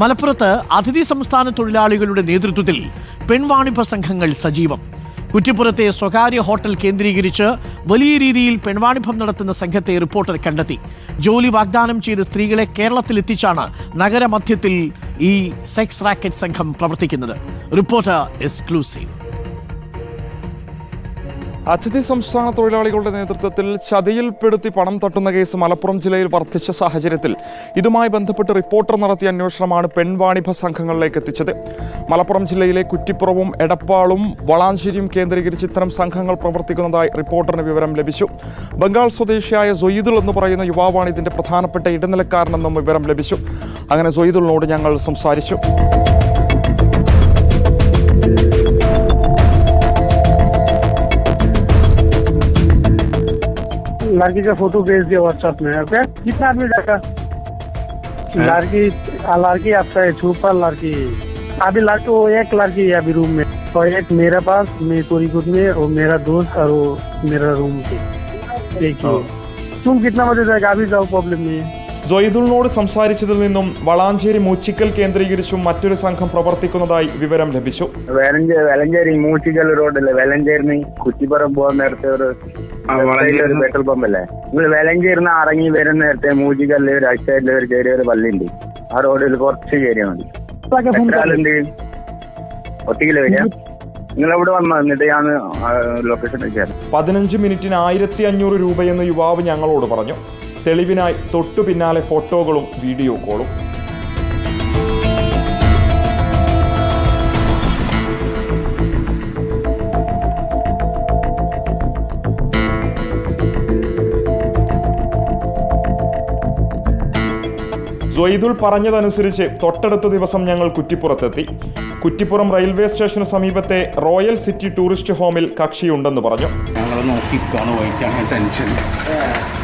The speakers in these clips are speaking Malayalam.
മലപ്പുറത്ത് അതിഥി സംസ്ഥാന തൊഴിലാളികളുടെ നേതൃത്വത്തിൽ പെൺവാണിഭ സംഘങ്ങൾ സജീവം. കുറ്റിപ്പുറത്തെ സ്വകാര്യ ഹോട്ടൽ കേന്ദ്രീകരിച്ച് വലിയ രീതിയിൽ പെൺവാണിഭം നടത്തുന്ന സംഘത്തെ റിപ്പോർട്ടർ കണ്ടെത്തി. ജോലി വാഗ്ദാനം ചെയ്ത് സ്ത്രീകളെ കേരളത്തിലെത്തിച്ചാണ് നഗരമധ്യത്തിൽ ഈ സെക്സ് റാക്കറ്റ് സംഘം പ്രവർത്തിക്കുന്നത്. Reporter exclusive. അതിഥി സംസ്ഥാന തൊഴിലാളികളുടെ നേതൃത്വത്തിൽ ചതിയിൽപ്പെടുത്തി പണം തട്ടുന്ന കേസ് മലപ്പുറം ജില്ലയിൽ വർദ്ധിച്ച സാഹചര്യത്തിൽ ഇതുമായി ബന്ധപ്പെട്ട് റിപ്പോർട്ടർ നടത്തിയ അന്വേഷണമാണ് പെൺവാണിഭ സംഘങ്ങളിലേക്ക് എത്തിച്ചത്. മലപ്പുറം ജില്ലയിലെ കുറ്റിപ്പുറവും എടപ്പാളും വളാഞ്ചേരിയും കേന്ദ്രീകരിച്ച് ഇത്തരം സംഘങ്ങൾ പ്രവർത്തിക്കുന്നതായി റിപ്പോർട്ടറിന് വിവരം ലഭിച്ചു. ബംഗാൾ സ്വദേശിയായ സൊയ്ദുൽ എന്ന് പറയുന്ന യുവാവാണ് ഇതിന്റെ പ്രധാനപ്പെട്ട ഇടനിലക്കാരനെന്നും വിവരം ലഭിച്ചു. അങ്ങനെ സൊയ്ദുലിനോട് ഞങ്ങൾ സംസാരിച്ചു. लड़की का फोटो भेज दिया व्हाट्सएप में. ओके, कितना आदमी जाएगा? लड़की आपका है, सुपर लड़की. अभी लड़की वो एक लड़की है अभी रूम में, और एक मेरे पास, मेरी पूरी खुद में, और मेरा दोस्त, और वो मेरा रूम पे. देखिए तुम कितना बजे जाएगा? अभी जाओ, प्रॉब्लम नहीं है. സൊയ്ദുലിനോട് സംസാരിച്ചതിൽ നിന്നും വളാഞ്ചേരി മൂച്ചിക്കൽ കേന്ദ്രീകരിച്ചും മറ്റൊരു സംഘം പ്രവർത്തിക്കുന്നതായി വിവരം ലഭിച്ചു. വെലഞ്ചേരി മൂച്ചിക്കൽ റോഡില് വെലഞ്ചേരിന്ന് കുറ്റിപ്പുറം പോകുന്ന നേരത്തെ ഒരു പെട്രോൾ പമ്പല്ലേ, നിങ്ങൾ വെലഞ്ചേരിന്ന് ഇറങ്ങി വരുന്ന നേരത്തെ മൂച്ചിക്കല്ല് റൈറ്റ് സൈഡിൽ ഒരു ചെറിയൊരു പള്ളിയുണ്ട്. ആ റോഡിൽ കുറച്ച് കയറിയാൽ മതി. എത്രയാളുണ്ട്? ഒറ്റയ്ക്കില് വരിക. നിങ്ങൾ എവിടെ വന്നോ? എന്നിട്ട് ഞാൻ ലൊക്കേഷൻ വെച്ചാൽ 15 മിനിറ്റിന് 1500 രൂപയെന്ന് യുവാവ് ഞങ്ങളോട് പറഞ്ഞു. തെളിവിനായി തൊട്ടു പിന്നാലെ ഫോട്ടോകളും വീഡിയോ കോളും. സൊയ്ദുൽ പറഞ്ഞതനുസരിച്ച് തൊട്ടടുത്ത ദിവസം ഞങ്ങൾ കുറ്റിപ്പുറത്തെത്തി. കുറ്റിപ്പുറം റെയിൽവേ സ്റ്റേഷന് സമീപത്തെ റോയൽ സിറ്റി ടൂറിസ്റ്റ് ഹോമിൽ കക്ഷിയുണ്ടെന്ന് പറഞ്ഞു. ഞങ്ങൾ നോക്കിക്കാണ് വഹിക്കാൻ ടെൻഷൻ.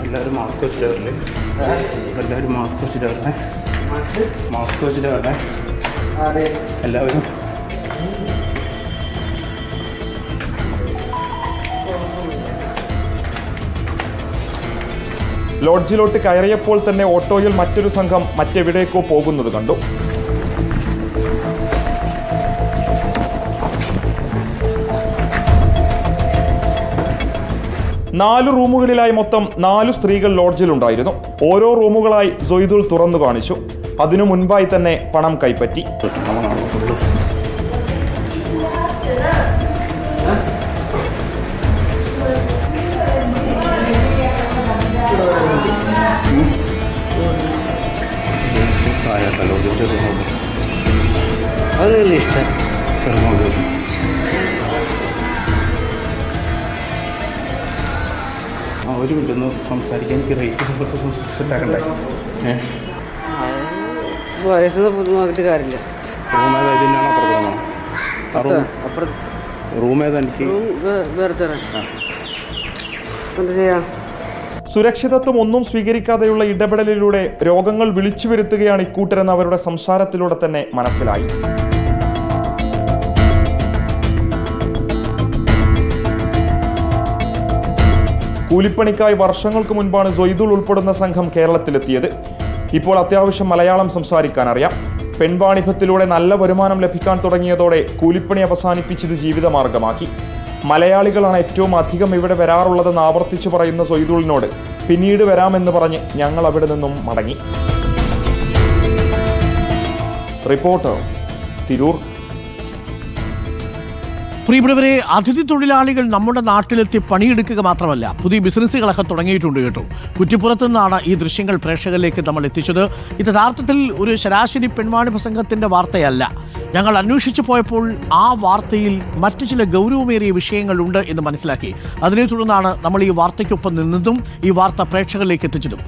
എല്ലാവരും മാസ്ക് വെച്ചിട്ട് വരല്ലേ? എല്ലാവരും മാസ്ക് വെച്ചിട്ട് വരണേ. മാസ്ക് വെച്ചിട്ട് വരണേ എല്ലാവരും. ലോഡ്ജിലോട്ട് കയറിയപ്പോൾ തന്നെ ഓട്ടോയിൽ മറ്റൊരു സംഘം മറ്റെവിടേക്കോ പോകുന്നത് കണ്ടു. നാല് റൂമുകളിലായി മൊത്തം 4 സ്ത്രീകൾ ലോഡ്ജിലുണ്ടായിരുന്നു. ഓരോ റൂമുകളായി സൊയ്ദുൽ തുറന്നു കാണിച്ചു. അതിനു മുൻപായി തന്നെ പണം കൈപ്പറ്റി. അതിന് ഇഷ്ടം ചെറുപ്പം. ഒരു മിനിറ്റ് ഒന്ന് സംസാരിക്കാൻ. എനിക്ക് റേറ്റ് സെറ്റാക്കണ്ടേ? വയസ്സ് നോക്കിയിട്ട് കാര്യമില്ല. റൂം ഏതാ? ഇതിനാണോ അപ്പുറത്താണോ? റൂം ഏതാ? എനിക്ക് വേറെ തരാം. എന്താ ചെയ്യാം? സുരക്ഷിതത്വം ഒന്നും സ്വീകരിക്കാതെയുള്ള ഇടപെടലിലൂടെ രോഗങ്ങൾ വിളിച്ചു വരുത്തുകയാണ് ഇക്കൂട്ടരെന്ന് അവരുടെ സംസാരത്തിലൂടെ തന്നെ മനസ്സിലായി. കൂലിപ്പണിക്കായി വർഷങ്ങൾക്ക് മുൻപാണ് സൊയ്ദുൽ ഉൾപ്പെടുന്ന സംഘം കേരളത്തിലെത്തിയത്. ഇപ്പോൾ അത്യാവശ്യം മലയാളം സംസാരിക്കാൻ അറിയാം. പെൺവാണിഭത്തിലൂടെ നല്ല വരുമാനം ലഭിക്കാൻ തുടങ്ങിയതോടെ കൂലിപ്പണി അവസാനിപ്പിച്ചത് ജീവിതമാർഗമാക്കി. മലയാളികളാണ് ഏറ്റവും അധികം ഇവിടെ വരാറുള്ളതെന്ന് ആവർത്തിച്ചു പറയുന്ന സൊയ്ദുലിനോട് പിന്നീട് വരാമെന്ന് പറഞ്ഞ് ഞങ്ങൾ അവിടെ നിന്നും മടങ്ങി. റിപ്പോർട്ടർ, തിരൂർ. പ്രിയപ്പെട്ടവരെ, അതിഥി തൊഴിലാളികൾ നമ്മുടെ നാട്ടിലെത്തി പണിയെടുക്കുക മാത്രമല്ല, പുതിയ ബിസിനസ്സുകളൊക്കെ തുടങ്ങിയിട്ടുണ്ട് കേട്ടോ. കുറ്റിപ്പുറത്തു നിന്നാണ് ഈ ദൃശ്യങ്ങൾ പ്രേക്ഷകരിലേക്ക് നമ്മൾ എത്തിച്ചത്. ഇത് യഥാർത്ഥത്തിൽ ഒരു ശരാശരി പെൺവാണിഭ സംഘത്തിന്റെ വാർത്തയല്ല. ഞങ്ങൾ അന്വേഷിച്ചു പോയപ്പോൾ ആ വാർത്തയിൽ മറ്റു ചില ഗൗരവമേറിയ വിഷയങ്ങളുണ്ട് എന്ന് മനസ്സിലാക്കി. അതിനെ തുടർന്നാണ് നമ്മൾ ഈ വാർത്തയ്ക്കൊപ്പം നിന്നതും ഈ വാർത്ത പ്രേക്ഷകരിലേക്ക് എത്തിച്ചതും.